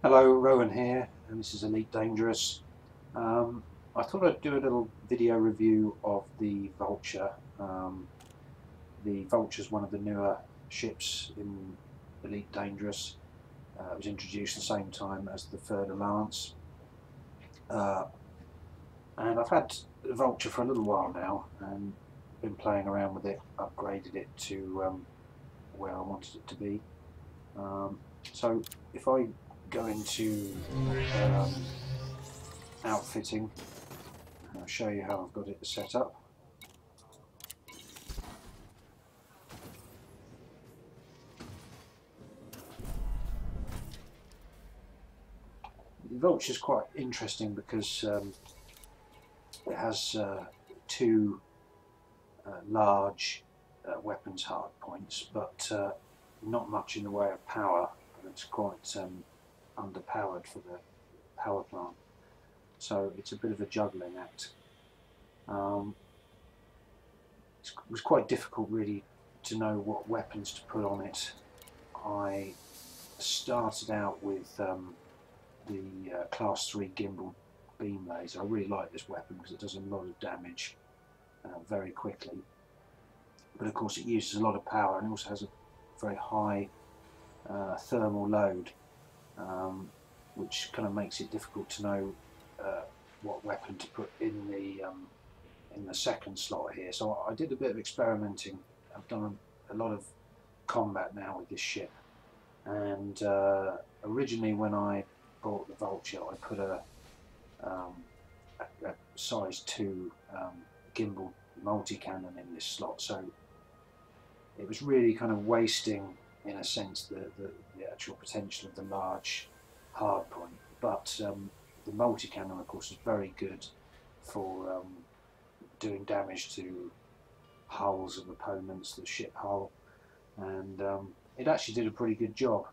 Hello, Rowan here, and this is Elite Dangerous. I thought I'd do a little video review of the Vulture. The Vulture is one of the newer ships in Elite Dangerous. It was introduced at the same time as the Third Alliance. And I've had the Vulture for a little while now and been playing around with it, upgraded it to where I wanted it to be. So if I go into outfitting, I'll show you how I've got it set up. The Vulture is quite interesting because it has two large weapons hard points, but not much in the way of power, and it's quite underpowered for the power plant. So it's a bit of a juggling act. It was quite difficult really to know what weapons to put on it. I started out with the Class 3 gimbal beam laser. I really like this weapon because it does a lot of damage very quickly, but of course it uses a lot of power and also has a very high thermal load, which kind of makes it difficult to know what weapon to put in the second slot here. So I did a bit of experimenting. I've done a lot of combat now with this ship, and originally when I bought the Vulture I put a size 2 gimbal multi-cannon in this slot, so it was really kind of wasting in a sense the actual potential of the large hard point. But the multi-cannon of course is very good for doing damage to hulls of opponents, the ship hull, and it actually did a pretty good job.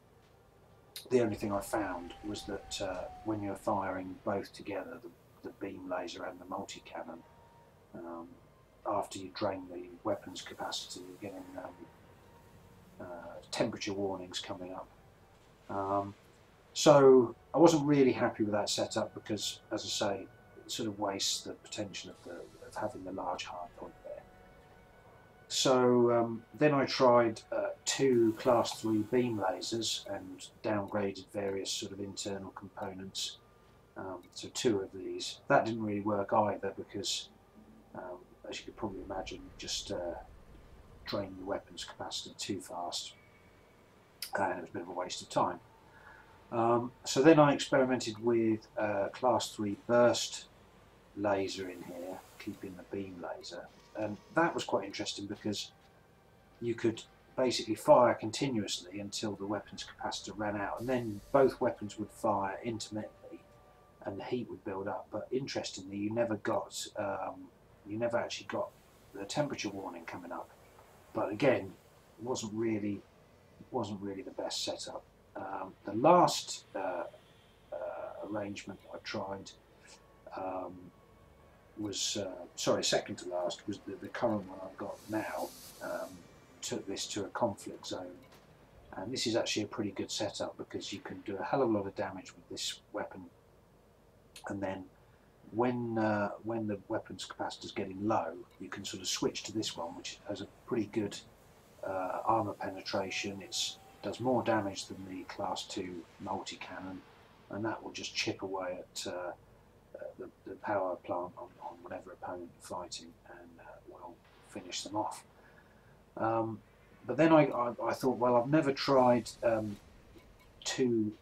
The only thing I found was that when you're firing both together, the beam laser and the multi-cannon, after you drain the weapons capacity, you're getting temperature warnings coming up. So I wasn't really happy with that setup because, as I say, it sort of wastes the potential of having the large hard point there. So then I tried two Class 3 beam lasers and downgraded various sort of internal components. So two of these. That didn't really work either because, as you could probably imagine, just drained the weapons capacity too fast, and it was a bit of a waste of time. So then I experimented with Class 3 burst laser in here, keeping the beam laser, and that was quite interesting because you could basically fire continuously until the weapons capacitor ran out, and then both weapons would fire intermittently and the heat would build up. But interestingly, you never actually got the temperature warning coming up. But again, it wasn't really the best setup. The last arrangement I tried was, sorry, second to last, was the current one I've got now. Took this to a conflict zone, and this is actually a pretty good setup because you can do a hell of a lot of damage with this weapon, and then when the weapons capacitor is getting low, you can sort of switch to this one, which has a pretty good armour penetration. It does more damage than the Class 2 multi-cannon, and that will just chip away at the power plant on whatever opponent you're fighting, and will finish them off. But then I thought, well, I've never tried two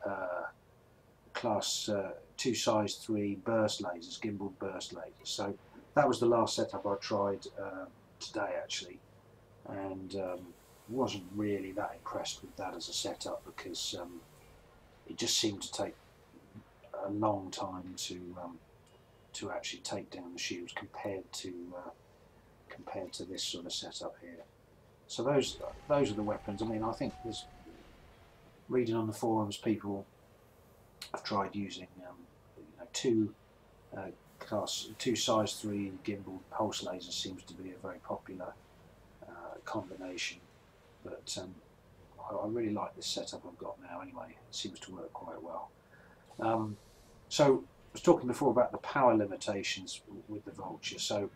size 3 burst lasers, gimbal burst lasers. So that was the last setup I tried today actually, and wasn't really that impressed with that as a setup because it just seemed to take a long time to actually take down the shields compared to this sort of setup here. So those are the weapons. I mean, I think there's, reading on the forums, people have tried using two size 3 gimbal pulse lasers. Seems to be a very popular combination, but I really like this setup I've got now anyway. It seems to work quite well. So I was talking before about the power limitations with the Vulture. So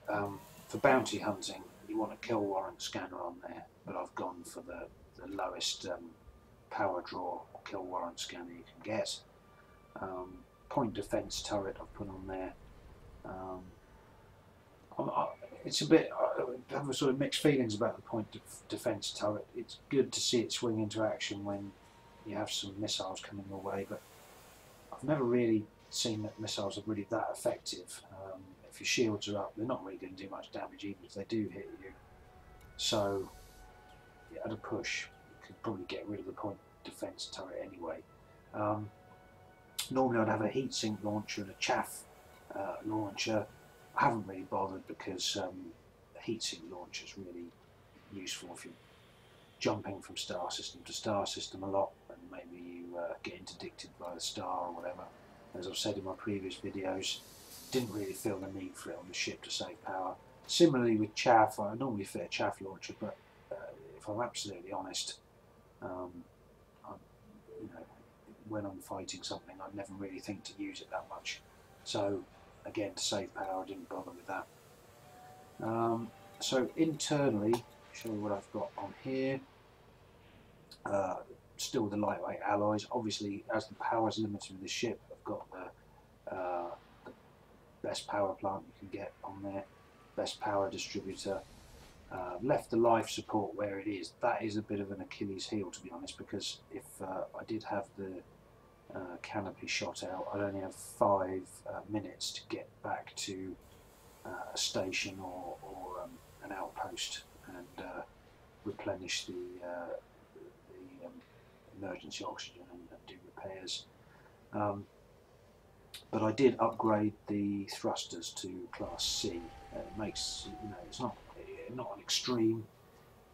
for bounty hunting, you want a kill warrant scanner on there, but I've gone for the lowest power draw kill warrant scanner you can get. Point defense turret I've put on there. It's a bit, I have a sort of mixed feelings about the point defense turret. It's good to see it swing into action when you have some missiles coming your way, but I've never really seen that missiles are really that effective. If your shields are up, they're not really going to do much damage even if they do hit you. So yeah, at a push, you could probably get rid of the point defense turret anyway. Normally I'd have a heatsink launcher and a chaff launcher. I haven't really bothered because the heatsink launcher is really useful if you're jumping from star system to star system a lot, and maybe you get interdicted by the star or whatever. As I've said in my previous videos, didn't really feel the need for it on the ship to save power. Similarly with chaff, I normally fit a chaff launcher, but if I'm absolutely honest, you know, when I'm fighting something, I never really think to use it that much. So again, to save power, I didn't bother with that. So internally, show you what I've got on here. Still the lightweight alloys. Obviously, as the power is limited with this ship, I've got the best power plant you can get on there, best power distributor. Left the life support where it is. That is a bit of an Achilles heel, to be honest, because if I did have the canopy shot out, I'd only have 5 minutes to get back to a station or an outpost and replenish the emergency oxygen and do repairs. But I did upgrade the thrusters to Class C. It makes, you know, it's not an extreme,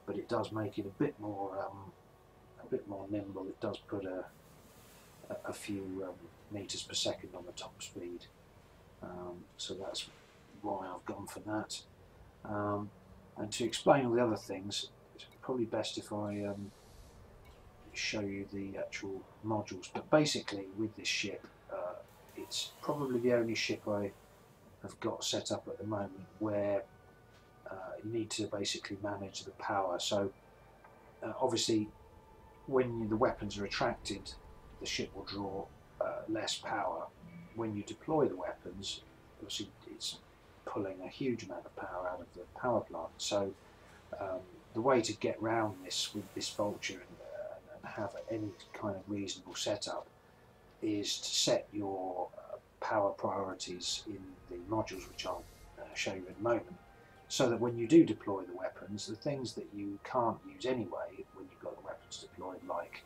but it does make it a bit more nimble. It does put a few meters per second on the top speed, so that's why I've gone for that. And to explain all the other things, it's probably best if I show you the actual modules. But basically, with this ship, it's probably the only ship I have got set up at the moment where you need to basically manage the power. So obviously, when the weapons are attracted, the ship will draw less power. When you deploy the weapons, obviously it's pulling a huge amount of power out of the power plant. So the way to get round this with this Vulture and have any kind of reasonable setup is to set your power priorities in the modules, which I'll show you in a moment, so that when you do deploy the weapons, the things that you can't use anyway when you've got the weapons deployed, like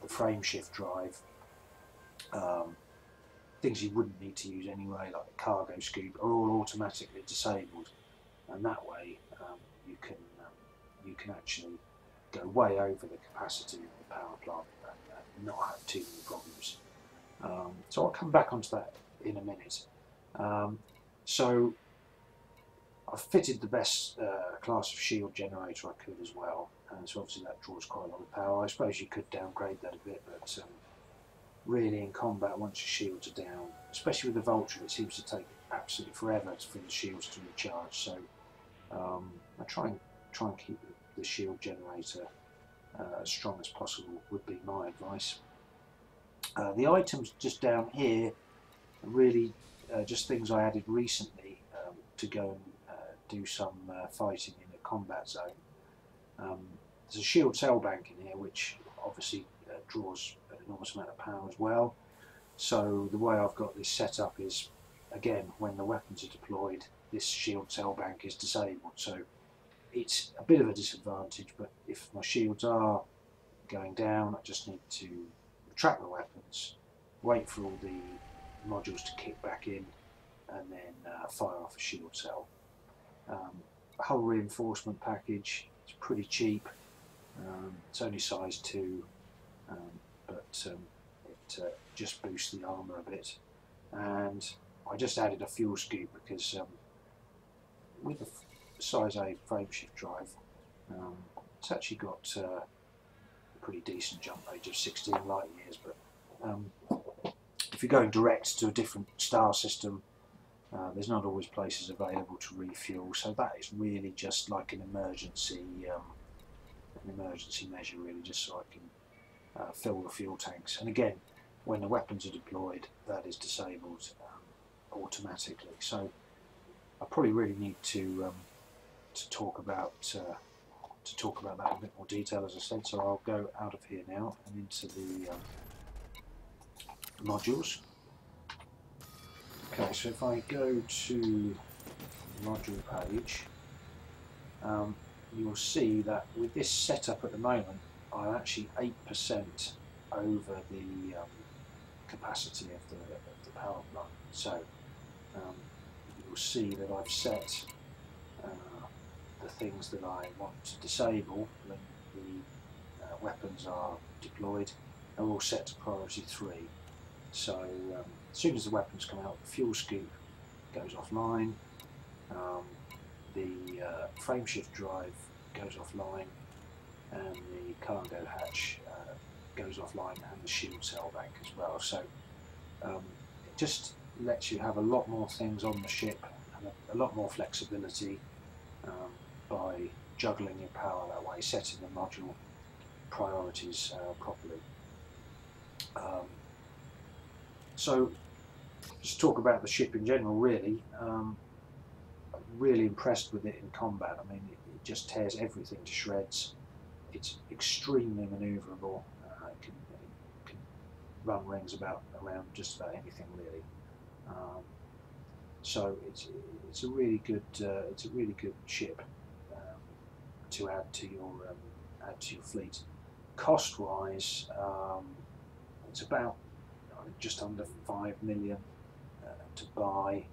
the frame shift drive, things you wouldn't need to use anyway, like the cargo scoop, are all automatically disabled, and that way you can actually go way over the capacity of the power plant and not have too many problems. So I'll come back onto that in a minute. So I've fitted the best class of shield generator I could as well, and so obviously that draws quite a lot of power. I suppose you could downgrade that a bit, but really in combat, once your shields are down, especially with the Vulture, it seems to take absolutely forever for the shields to recharge. So I try and keep the shield generator as strong as possible would be my advice. The items just down here are really just things I added recently to go and do some fighting in a combat zone. There's a shield cell bank in here, which obviously draws an enormous amount of power as well. So the way I've got this set up is, again, when the weapons are deployed, this shield cell bank is disabled. So it's a bit of a disadvantage, but if my shields are going down, I just need to retract the weapons, wait for all the modules to kick back in, and then fire off a shield cell. Hull reinforcement package, it's pretty cheap. It's only size 2, but it just boosts the armour a bit. And I just added a fuel scoop because with the size A frame shift drive, it's actually got a pretty decent jump range of 16 light years, but you're going direct to a different star system, there's not always places available to refuel, so that is really just like an emergency measure, really, just so I can fill the fuel tanks. And again, when the weapons are deployed, that is disabled automatically. So I probably really need to talk about that in a bit more detail, as I said. So I'll go out of here now and into the modules. Okay, so if I go to the module page, you'll see that with this setup at the moment, I'm actually 8% over the capacity of the power plant. So you'll see that I've set the things that I want to disable when the weapons are deployed are all set to priority 3. So as soon as the weapons come out, the fuel scoop goes offline, the frameshift drive goes offline, and the cargo hatch goes offline, and the shield cell bank as well. So it just lets you have a lot more things on the ship and a lot more flexibility by juggling your power that way, setting the module priorities properly. So just talk about the ship in general, really. I'm really impressed with it in combat. I mean, it just tears everything to shreds. It's extremely manoeuvrable. It can run rings around just about anything, really. So it's a really good ship to add to your fleet. Cost-wise, it's about just under 5 million to buy.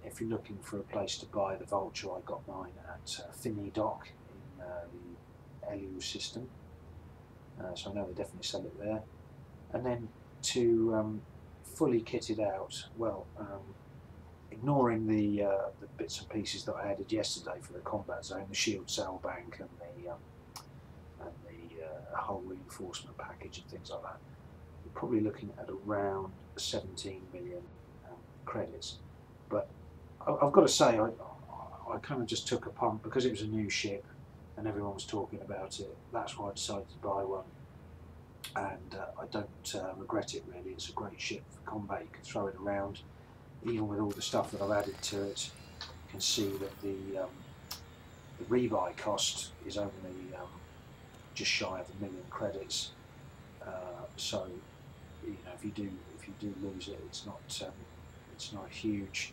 If you're looking for a place to buy the Vulture, I got mine at Finney Dock in the LU system, so I know they definitely sell it there. And then to fully kitted out, well, ignoring the bits and pieces that I added yesterday for the combat zone, the shield cell bank and the hull reinforcement package and things like that, you're probably looking at around 17 million credits. But I've got to say, I kind of just took a punt because it was a new ship and everyone was talking about it. That's why I decided to buy one, and I don't regret it, really. It's a great ship for combat. You can throw it around, even with all the stuff that I've added to it. You can see that the rebuy cost is only just shy of 1 million credits. So if you do lose it, it's not a huge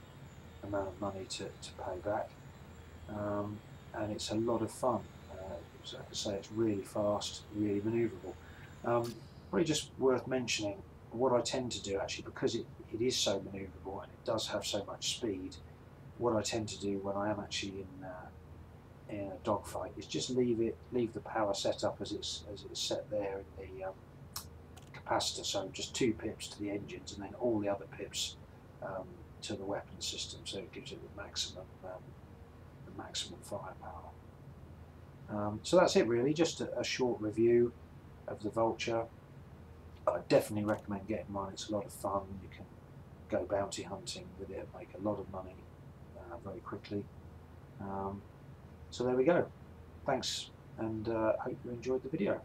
amount of money to pay back, and it's a lot of fun. So like I say, it's really fast, really manoeuvrable. Probably just worth mentioning what I tend to do, actually, because it is so manoeuvrable and it does have so much speed. What I tend to do when I am actually in a dogfight is just leave the power set up as it's set there in the capacitor. So just 2 pips to the engines, and then all the other pips to the weapon system. So it gives it the maximum firepower. So that's it, really. Just a short review of the Vulture. I definitely recommend getting mine. It's a lot of fun. You can go bounty hunting with it, make a lot of money very quickly. So there we go. Thanks, and hope you enjoyed the video.